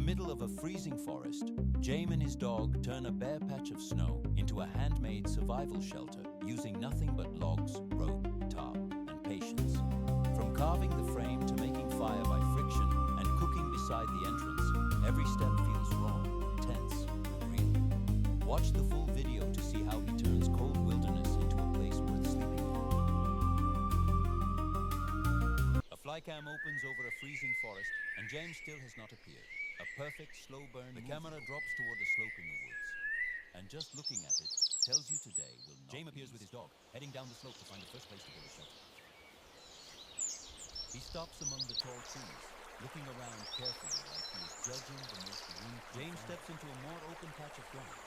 middle of a freezing forest, Jame and his dog turn a bare patch of snow into a handmade survival shelter using nothing but logs, rope, tarp, and patience. From carving the frame to making fire by friction and cooking beside the entrance, every step feels raw, tense, and real. Watch the full video to see how he turns cold wilderness into a place worth sleeping in. A flycam opens over a freezing forest, and James still has not appeared. A perfect slow burn. The camera drops toward a slope in the woods, and just looking at it tells you today will not. Jame appears with his dog, heading down the slope to find the first place to build a shelter. He stops among the tall trees, looking around carefully like he is judging the most green. James steps into a more open patch of ground,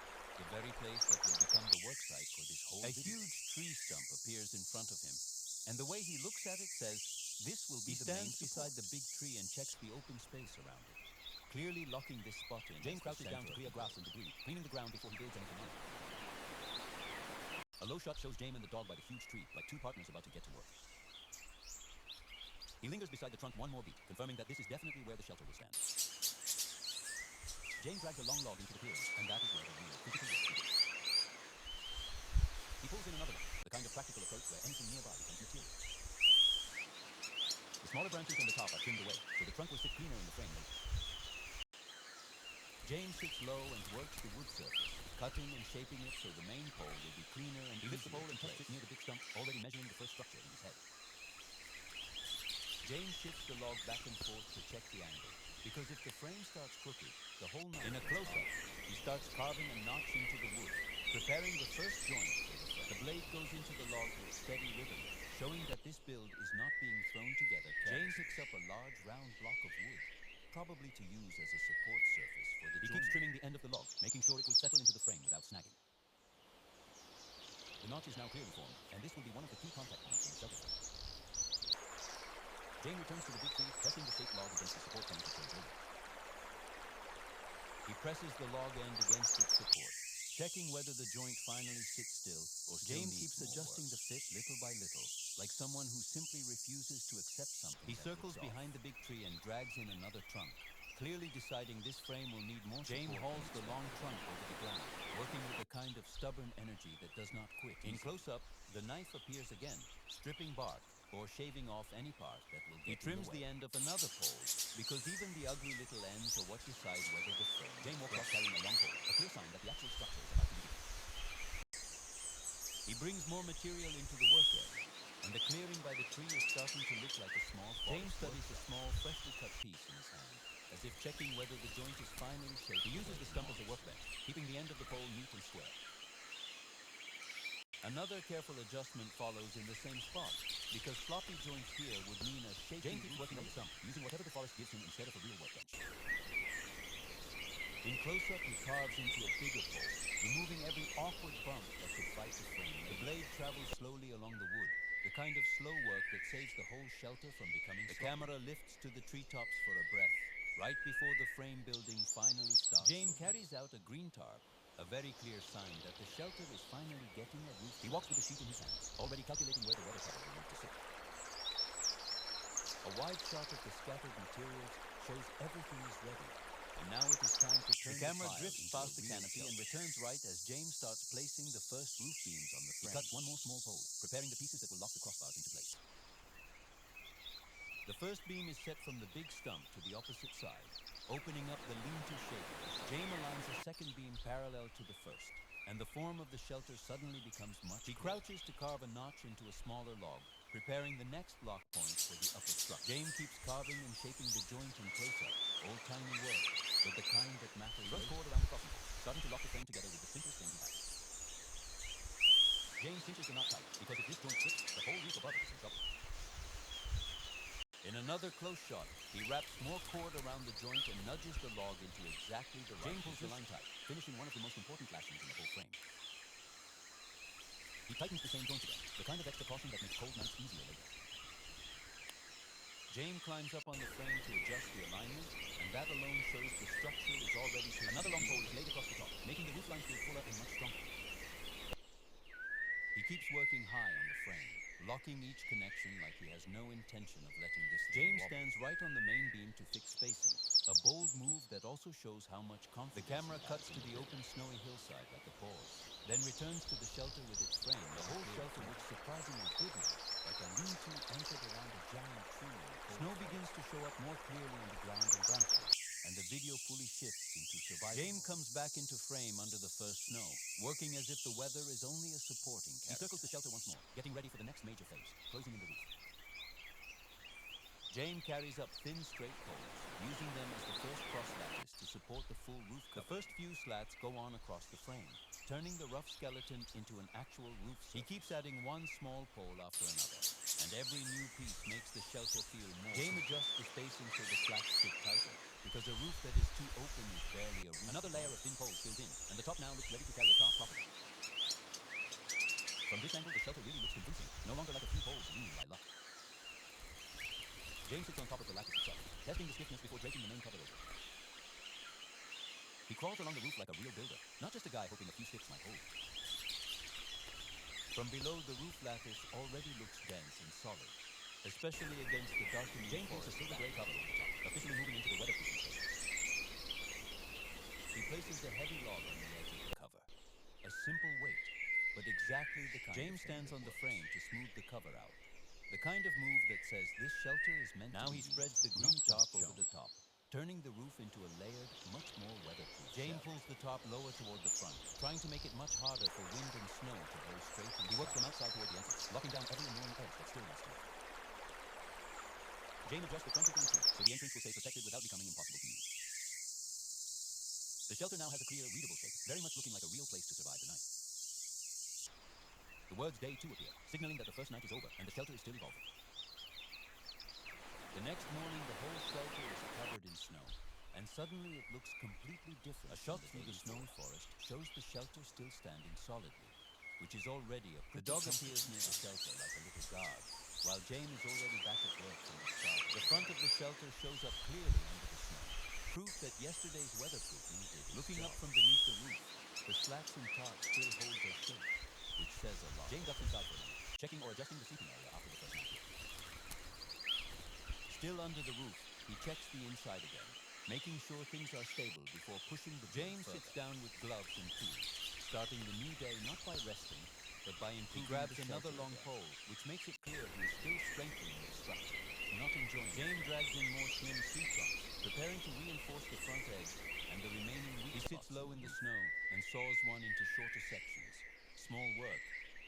the very place that will become the worksite for this whole video. A huge tree stump appears in front of him, and the way he looks at it says, this will be the main support. He stands beside the big tree and checks the open space around it, clearly locking this spot in. James crouches down to clear grass and debris, cleaning the ground before he builds anything on it. A low shot shows Jame and the dog by the huge tree, like two partners about to get to work. He lingers beside the trunk one more beat, confirming that this is definitely where the shelter will stand. Jame drags a long log into the clearing, and that is where the real critical work begins. He pulls in another one, the kind of practical approach where anything nearby becomes material. The smaller branches and the top are trimmed away, so the trunk will sit cleaner in the frame later. James sits low and works the wood surface, cutting and shaping it so the main pole will be cleaner and he lifts the pole and tests it near the big stump, already measuring the first structure in his head. James shifts the log back and forth to check the angle, because if the frame starts crooked, the whole knot. In a close-up, he starts carving a notch into the wood, preparing the first joint for the frame. The blade goes into the log with steady rhythm, showing that this build is not being thrown together. James picks up a large round block of wood, probably to use as a support surface for the joint. He keeps trimming the end of the log, making sure it will settle into the frame without snagging. The notch is now clearly formed, and this will be one of the key contact points in the shelter frame. Jame returns to the big tree, pressing the shaped log against the support coming to change over. He presses the log end against its support, checking whether the joint finally sits still or still Jame keeps adjusting the fit little by little, like someone who simply refuses to accept something. He circles behind the big tree and drags in another trunk, clearly deciding this frame will need more support. Jame hauls the long trunk over the ground, working with a kind of stubborn energy that does not quit. In close-up, the knife appears again, stripping bark or shaving off any part that will get in the way. He trims the end of another pole, because even the ugly little ends are what decide whether the frame. Jame walks off carrying a long pole, a clear sign that the actual structure is about to begin. He brings more material into the work area, and the clearing by the tree is starting to look like a small forest. Jame studies a small, freshly cut piece in his hand, as if checking whether the joint is finally shaped. He uses the stump as a workbench, keeping the end of the pole neat and square. Another careful adjustment follows in the same spot, because floppy joints here would mean a shaky. Jame keeps working on the stump, using whatever the forest gives him instead of a real workbench. In close-up, he carves into a bigger pole, removing every awkward bump that could fight the frame. The blade travels slowly along the wood, the kind of slow work that saves the whole shelter from becoming sloppy. The camera lifts to the treetops for a breath, right before the frame building finally starts. Jame carries out a green tarp, a very clear sign that the shelter is finally getting a roof. He walks with the sheet in his hands, already calculating where the weather cover will need to sit. A wide shot of the scattered materials shows everything is ready, and now it is time to turn the camera drifts past the canopy and returns right as James starts placing the first roof beams on the frame. He cuts one more small pole, preparing the pieces that will lock the crossbars into place. The first beam is set from the big stump to the opposite side, opening up the lean-to shape. Jame aligns a second beam parallel to the first, and the form of the shelter suddenly becomes much clearer. He crouches to carve a notch into a smaller log, preparing the next block point for the upper structure. Jame keeps carving and shaping the joint in close-up, old-timey work, but the kind that matters. He runs forward around the crossing pole, starting to lock the frame together with the simplest thing he has. Jame cinches the knot tight, because if this joint slips, the whole roof above it is in trouble. In another close shot, he wraps more cord around the joint and nudges the log into exactly the right. Jame pulls the line tight, finishing one of the most important lashings in the whole frame. He tightens the same joint again, the kind of extra caution that makes cold nights easier later. Jame climbs up on the frame to adjust the alignment, and that alone shows the structure is already taken. Another long pole is laid across the top, making the roof line feel fuller and much stronger. He keeps working high on the frame, locking each connection like he has no intention of letting this thing wobble. James stands right on the main beam to fix spacing, A bold move that also shows how much confidence. The camera cuts to the open snowy hillside like a pause, then returns to the shelter with its frame. The whole shelter looks surprisingly good now, like a lean-to anchored around a giant tree. Snow begins to show up more clearly on the ground and branches, and the video fully shifts into survival. Jame comes back into frame under the first snow, working as if the weather is only a supporting character. He circles the shelter once more, getting ready for the next major phase, closing in the roof. Jame carries up thin, straight poles, using them as the first cross lattice to support the full roof cover. The first few slats go on across the frame, turning the rough skeleton into an actual roof surface. He keeps adding one small pole after another, and every new piece makes the shelter feel more. Jame adjusts the spacing so the slats fit tighter, because a roof that is too open is barely a roof. Another layer of thin poles fills in, and the top now looks ready to carry a car properly. From this angle, the shelter really looks convincing, no longer like a few poles leaning by luck. Jame sits on top of the lattice itself, testing the stiffness before draping the main cover over. He crawls along the roof like a real builder, not just a guy hoping a few sticks might hold. From below, the roof lattice already looks dense and solid, especially against the darkening Jame pulls a silver gray cover over the top, officially moving into the weatherproofing phase. He places a heavy log on the edge of the cover. A simple weight, but exactly the kind Jame stands on the frame to smooth the cover out. The kind of move that says this shelter is meant to be. Now he spreads the green tarp over the top, turning the roof into a layered, much more weatherproof Jame pulls the top lower toward the front, trying to make it much harder for wind and snow to blow straight inside. He works from outside toward the entrance, locking down every annoying edge that still wants to. Jame adjusts the front opening too, so the entrance will stay protected without becoming impossible to use. The shelter now has a clear, readable shape, very much looking like a real place to survive the night. The words day 2 appear, signaling that the first night is over and the shelter is still evolving. The next morning, the whole shelter is covered in snow, and suddenly it looks completely different. A shot through the snowy forest shows the shelter still standing solidly, which is already a pretty. The dog appears near the shelter like a little guard, while Jame is already back at work from the start. The front of the shelter shows up clearly under the snow, proof that yesterday's weatherproofing did its Looking job. Up from beneath the roof, the slats and tarp still hold their shape, which says a lot. Jame ducks inside for a minute, checking or adjusting the sleeping area after the first night. Still under the roof, he checks the inside again, making sure things are stable before pushing the Jame sits down with gloves and tools, starting the new day not by resting, but by improving. He grabs another long pole, which makes it clear he is still strengthening the structure, not enjoying. Jame drags in more slim tree trunks, preparing to reinforce the front edge and the remaining weak spots. He sits low in the snow and saws one into shorter sections. Small work,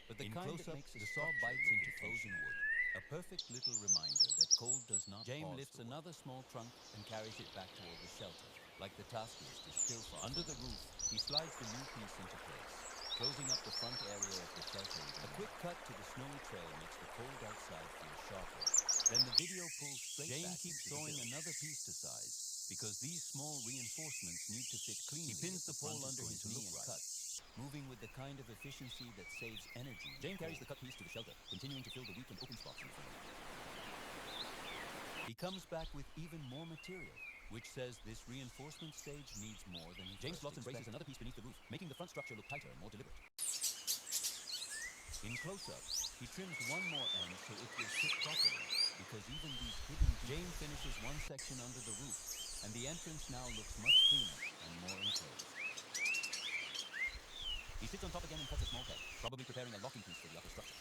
but the kind that makes the saw bites into frozen wood. A perfect little reminder that cold does not pause. Jame lifts another small trunk and carries it back toward the shelter, like the task list is still far. Under the roof, he slides the new piece into place, closing up the front area of the shelter. A quick cut to the snowy trail makes the cold outside feel sharper. Then the video pulls straight back. Jame keeps sawing another piece to size, because these small reinforcements need to fit cleanly. He pins the pole under his knee and cuts, moving with the kind of efficiency that saves energy. Jame carries the cut piece to the shelter, continuing to fill the weak and open spots in the frame. He comes back with even more material, which says this reinforcement stage needs more than he Jame slots and braces another piece beneath the roof, making the front structure look tighter and more deliberate. In close-up, he trims one more end so it will fit properly, because even these hidden Jame finishes one section under the roof, and the entrance now looks much cleaner and more enclosed. He sits on top again and cuts a small peg, probably preparing a locking piece for the upper structure.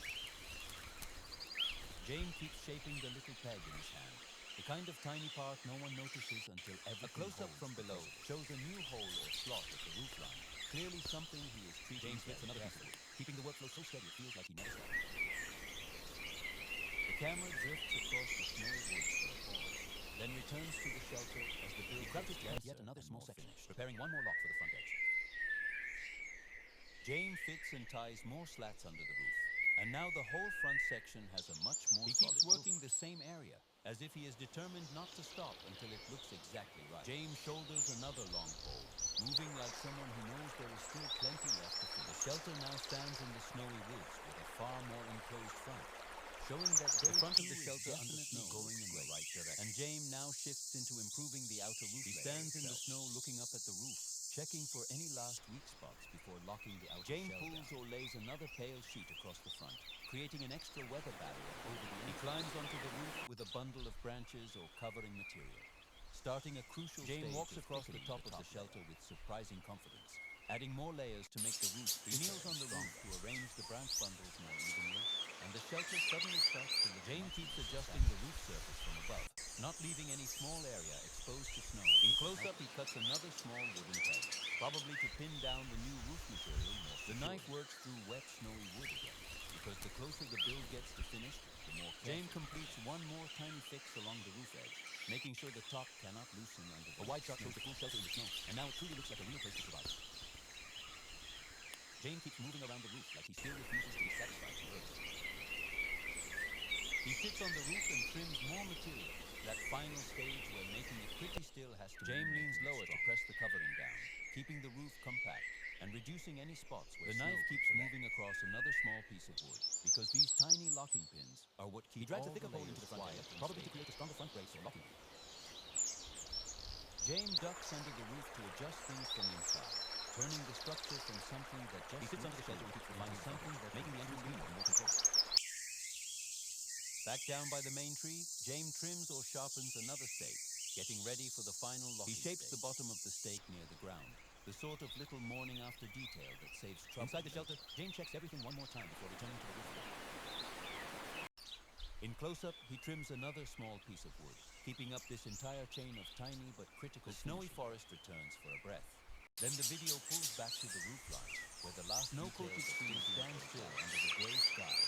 Jame keeps shaping the little peg in his hand, the kind of tiny part no one notices until everything. A close-up from below shows a new hole or slot at the roof line, clearly something he is treating. Jame splits another piece of wood, keeping the workflow so steady it feels like he never stopped. The camera drifts across the snowy woods for a pause, then returns to the shelter as the build crouches behind yet another small section, preparing one more lock for the front edge. Jame fits and ties more slats under the roof, and now the whole front section has a much more solid look. He keeps working the same area, as if he is determined not to stop until it looks exactly right. Jame shoulders another long pole, moving like someone who knows there is still plenty left to finish. The shelter now stands in the snowy woods with a far more enclosed front, showing that the front of the shelter under snow going in the right direction. And Jame now shifts into improving the outer roof. He stands in the snow looking up at the roof, checking for any last weak spots before locking the outer Jame pulls down. Or lays another pale sheet across the front, creating an extra weather barrier over the entrance. He climbs onto the roof with a bundle of branches or covering material, starting a crucial stage. Jame walks across the top of the shelter with surprising confidence, adding more layers to make the roof. He kneels on the roof to arrange the branch bundles more evenly, and the shelter suddenly starts to look. Jame keeps adjusting the roof surface from above, not leaving any small area exposed to snow. In close-up, he cuts another small wooden peg, probably to pin down the new roof material more securely. The knife works through wet, snowy wood again, because the closer the build gets to finished, the more careful. Jame completes one more tiny fix along the roof edge, making sure the top cannot loosen under the. A wide shot shows the full shelter in the snow, and now it truly looks like a real place to survive. Jame keeps moving around the roof like he still refuses to be satisfied too early. He sits on the roof and trims more material, that final stage where making it pretty still has to. Jame leans lower to press the covering down, keeping the roof compact and reducing any spots where the knife keeps moving across another small piece of wood, because these tiny locking pins are what keep. He drags a thicker pole into the front area, probably to create a stronger front brace for locking. Jame ducks under the roof to adjust things from inside, turning the structure from something that just. He sits under the shelter and keeps refining something that making the entrance cleaner and more controlled. Back down by the main tree, Jame trims or sharpens another stake, getting ready for the final locking. He shapes the bottom of the stake near the ground, the sort of little morning after detail that saves trouble. Inside the shelter, Jame checks everything one more time before returning to the roof. In close-up, he trims another small piece of wood, keeping up this entire chain of tiny but critical. The snowy forest returns for a breath. Then the video pulls back to the roof line, where the last snow-coated trees stand still under the gray sky,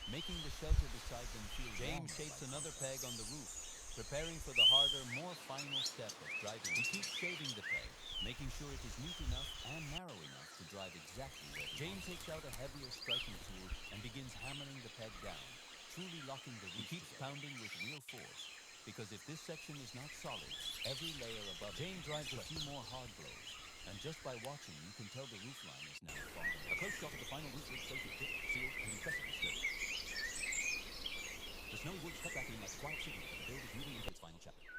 making the shelter beside them feel. Jame shapes another peg on the roof, preparing for the harder, more final step of driving. He keeps shaving the peg, making sure it is neat enough and narrow enough to drive exactly where. Jame takes out a heavier striking tool and begins hammering the peg down, truly locking the roof. He keeps pounding with real force, because if this section is not solid, every layer above. Jame drives a few more hard blows, and just by watching, you can tell the roof line is now falling. A close shot of the final roof ridge shows it thick, sealed, and impressively sturdy. The snowy woods cut back in like a quiet signal that the build is moving into its final chapter.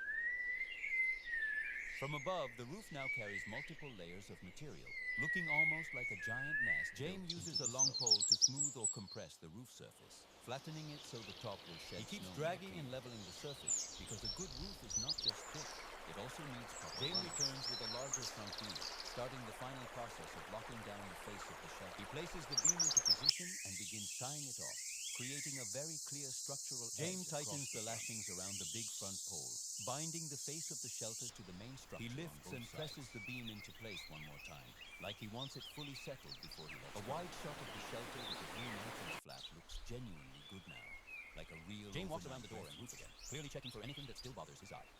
From above, the roof now carries multiple layers of material, looking almost like a giant nest. Jame uses a long pole to smooth or compress the roof surface, flattening it so the top will shed. He keeps dragging and leveling the surface, because a good roof is not just thick, it also needs proper. Jame returns with a larger front beam, starting the final process of locking down the face of the shelter. He places the beam into position and begins tying it off, creating a very clear structural. Jame tightens the lashings around the big front pole, binding the face of the shelter to the main structure. He lifts and presses the beam into place one more time, like he wants it fully settled before he lets go. A wide shot of the shelter with the green entrance flap looks genuinely good now, like a real. Jame walks around the door and roof again, clearly checking for anything that still bothers his eye.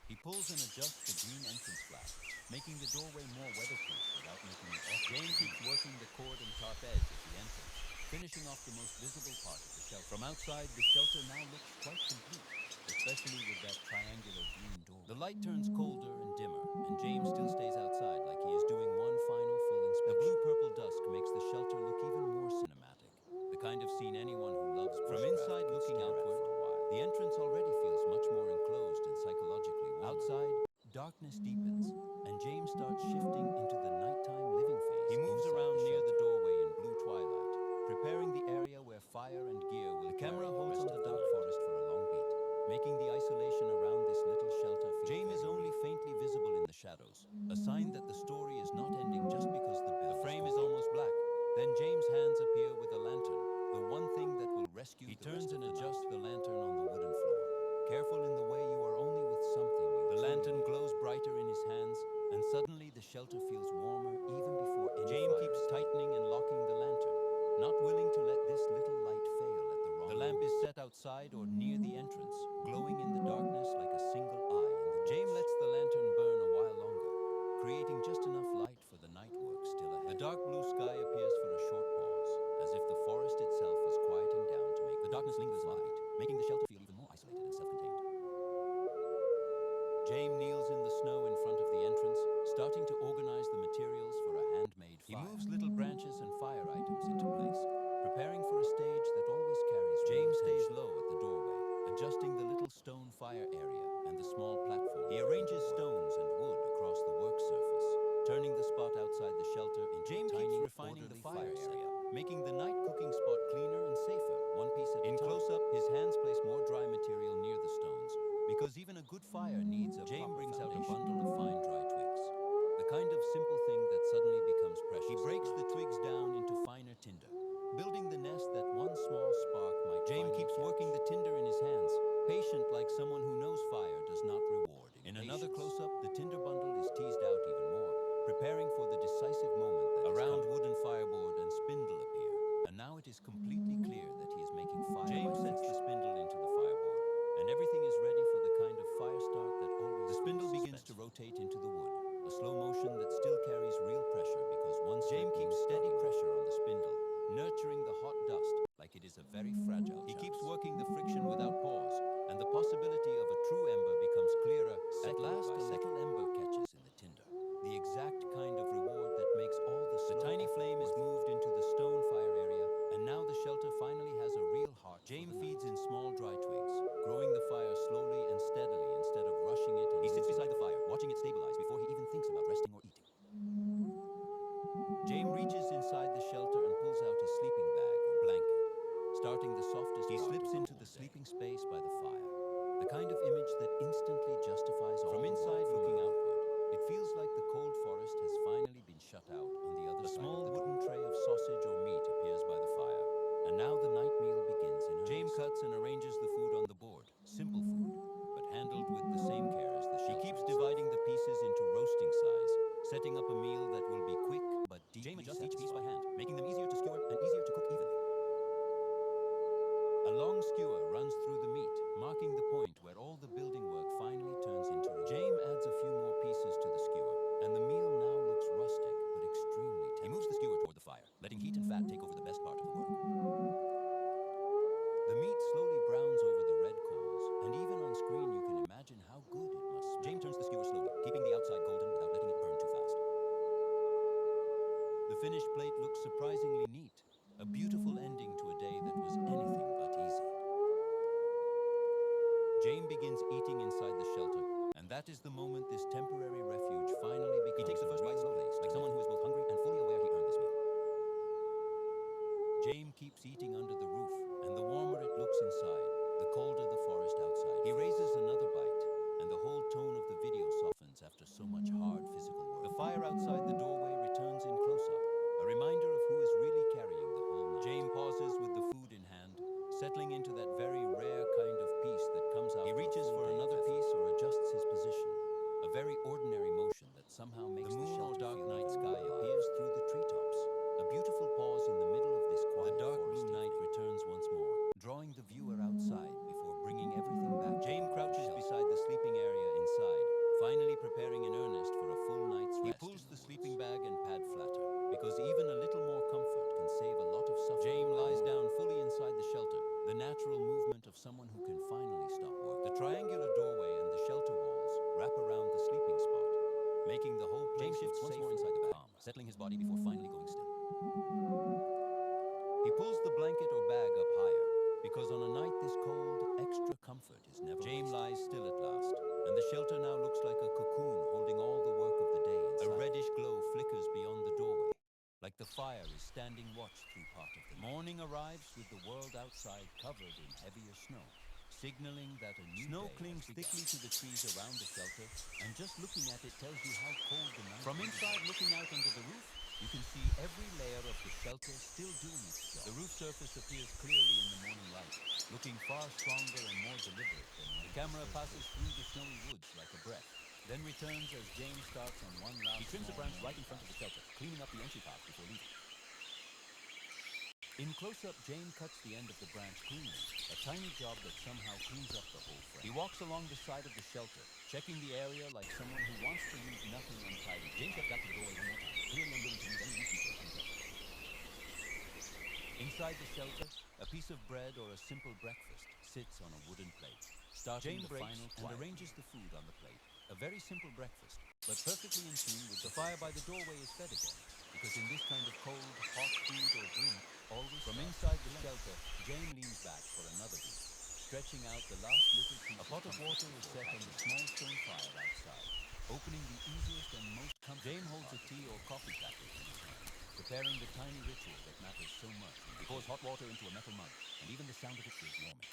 He pulls and adjusts the green entrance flap, making the doorway more weatherproof without making it awkward. Jame keeps working the cord and tarp edge at the entrance, finishing off the most visible part of the shelter. From outside, the shelter now looks quite complete, especially with that triangular green doorway. The light turns colder and dimmer, and Jame still stays outside like he is doing one final full inspection. The blue-purple dusk makes the shelter look even more cinematic, the kind of scene anyone who loves bushcraft. From inside looking outward, the entrance already feels much more enclosed and psychologically warmer. Outside, darkness deepens, and Jame starts shifting into the nighttime living phase. He moves around near the doorway in blue twilight, preparing the area where fire and gear will. The camera holds on the dark forest for a long beat, making the isolation around this little shelter feel. Jame is only faintly visible in the shadows, a sign that the story is not ending just because the build. The frame is almost black. Then Jame's hands appear with a lantern, the one thing that will rescue. He turns and adjusts the lantern on the wooden floor, careful in the way you are only with something you. The lantern glows brighter in his hands, and suddenly the shelter feels warmer even before any. Jame keeps tightening and locking the lantern, not willing to let this little light fail at the wrong. The lamp is set outside or near the entrance, glowing in the darkness like a single eye in the woods. Jame lets the lantern burn a while longer, creating just enough light for the night work still ahead. The dark blue sky appears for a short pause, as if the forest itself is quieting down to make. The darkness lingers another beat, making the shelter feel even more isolated and self-contained. Jame kneels in the snow in front of the entrance, starting to organize the materials for a handmade fire. He moves little branches and fire items into place, preparing for a stage that always carries. Jame stays low at the doorway, adjusting the little stone fire area and the small platform. He arranges stones and wood across the work surface, turning the spot outside the shelter into Jame a tiny, keeps refining the fire area, making the night cooking spot cleaner and safer, one piece at a time. In close-up, his hands place more dry material near the stones, because even a good fire needs a Jame brings out a bundle of fine dry twigs. The kind of simple thing that suddenly becomes precious. He breaks the twigs down into finer tinder, building the nest that one small spark might Jame keeps working the tinder in his hands, patient like someone who knows fire does not reward. In another close-up, the tinder bundle is teased out even more, preparing for the decisive moment that a round wooden fireboard and spindle appear. And now it is completely clear that he is making fire. Jame sets the spindle into the fireboard, and everything is ready for the kind of fire start that always. The spindle begins to rotate into the wood, a slow motion that still carries real pressure because once Jame keeps steady pressure on the spindle, nurturing the hot dust like it is a very fragile chance. He keeps working the friction without pause, and the possibility of a true ember becomes clearer. At last, a little ember catches in the tinder, the exact kind of reward that makes all the slow. The tiny flame is moved into the stone fire area, and now the shelter finally has a real heart. Jame feeds in small dry twigs, growing the fire slowly and steadily instead of rushing it. And he sits beside the fire, watching it stabilize before he even thinks about resting or eating. Jame reaches inside the shelter and pulls out his sleeping bag or blanket, starting the softest. He slips into the sleeping space by the fire, the kind of image that instantly justifies all. From inside looking outward, it feels like the cold forest has finally been shut out on the other side. A small wooden tray of sausage or meat appears by the fire, and now the night meal begins in earnest. Jame cuts and arranges the food on the board, simple food, but handled with the same care as the shelter. He keeps dividing the pieces into roasting size, setting up a meal that will be quick but deeply Jame adjusts each piece by hand, making them easier to skewer and easier to cook evenly. A long skewer runs through the meat, marking the point where all the building work finally turns into roast. Jame adds a few more pieces to the skewer, and the meal now looks rustic but extremely tender. He moves the skewer toward the fire, letting heat and fat take over the best part of the work. The meat slowly browns over the red coals, and even on screen you can imagine how good it must smell. Jame turns the skewer slowly, keeping the outside golden without letting it burn too fast. The finished plate looks surprisingly neat, a beautiful ending to a day that was anything but easy. Jame begins eating inside the shelter, and that is the moment this temporary refuge finally becomes. He takes the first bite slowly, like someone who is both hungry and fully aware he earned this meal. Jame keeps eating under the roof, and the warmer it looks inside, the colder the forest outside. He raises another bite, and the whole tone of the video softens after so much hard physical work. The fire outside the doorway returns in close-up, a reminder of who is really carrying the whole night. Jame pauses with the food in hand, settling into that very rare kind of peace that comes out. He reaches for another piece or adjusts his position, a very ordinary motion that somehow makes the moon or dark night sky appears through the treetops, a beautiful pause in the middle of this quiet. The dark blue night returns once more, drawing the viewer outside before bringing everything back. Jame crouches beside the sleeping area inside, finally preparing in earnest for a full night's rest. He pulls the sleeping bag and pad flatter, because even a little more comfort can save a lot of suffering. Jame lies down fully inside the shelter, the natural movement of someone who can finally stop work. The triangular doorway and the shelter walls wrap around the sleeping spot, making the whole place shifts once more inside the bag, settling his body before finally going still. He pulls the blanket or bag up higher, because on a night this cold, extra comfort is never Jame lies still at last, and the shelter now looks like a cocoon holding all the work of the day inside. A reddish glow flickers beyond the doorway, like the fire is standing watch through part of the night. Morning arrives with the world outside covered in heavier snow, signaling that a new snow clings thickly to the trees around the shelter, and just looking at it tells you how cold the night is. From inside looking out onto the roof, you can see every layer of the shelter still doing its job. The roof surface appears clearly in the morning light, looking far stronger and more deliberate than when the camera passes through the snowy woods like a breath, then returns as Jame starts on one last. He trims a branch right in front of the shelter, cleaning up the entry path before leaving. In close-up, Jame cuts the end of the branch cleanly, a tiny job that somehow cleans up the whole frame. He walks along the side of the shelter, checking the area like someone who wants to leave nothing untidy. Jame steps back to the doorway one more time, clearly unwilling to leave any loose detail unchecked. Inside the shelter, a piece of bread or a simple breakfast sits on a wooden plate. Starting the final and arranges the food on the plate. A very simple breakfast, but perfectly in tune with the fire by the doorway is fed again, because in this kind of cold, hot food or drink, always from inside the shelter, Jame leans back for another beat, stretching out the last little piece. A pot of water is set on the small stone fire outside, opening the easiest and most comfortable. Jame holds a tea or coffee packet in his hand, preparing the tiny ritual that matters so much. He pours hot water into a metal mug, and even the sound of it feels warming.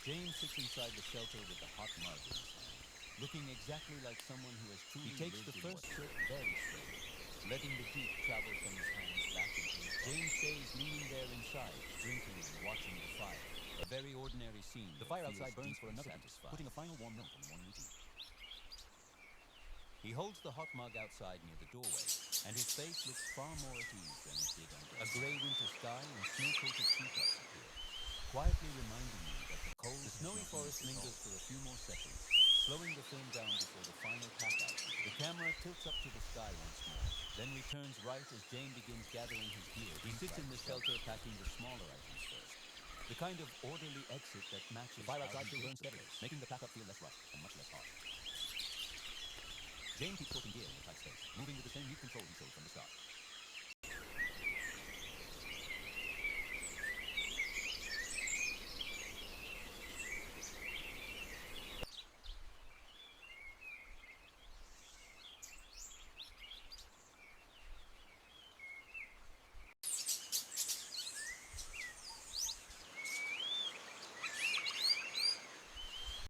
James sits inside the shelter with the hot mug in his hand, looking exactly like someone who has truly lived in. He takes the first sip very slowly, letting the heat travel from his hands back into his body. James stays leaning there inside, drinking and watching the fire. A very ordinary scene. The fire outside burns for another beat, putting a final warm note on the morning routine. He holds the hot mug outside near the doorway, and his face looks far more at ease than it did on deck. A gray winter sky and snow-coated treetops appear, quietly reminding you that the cold, the snowy forest lingers for a few more seconds, slowing the film down before the final pack-out begins. The camera tilts up to the sky once more, then returns right as Jane begins gathering his gear. He sits in the shelter packing the smaller items first, the kind of orderly exit that matches the fire outside still burns steadily, making the pack-up feel less rushed and much less harsh. Jane keeps sorting gear in the tight space, moving with the same neat control he showed from the start.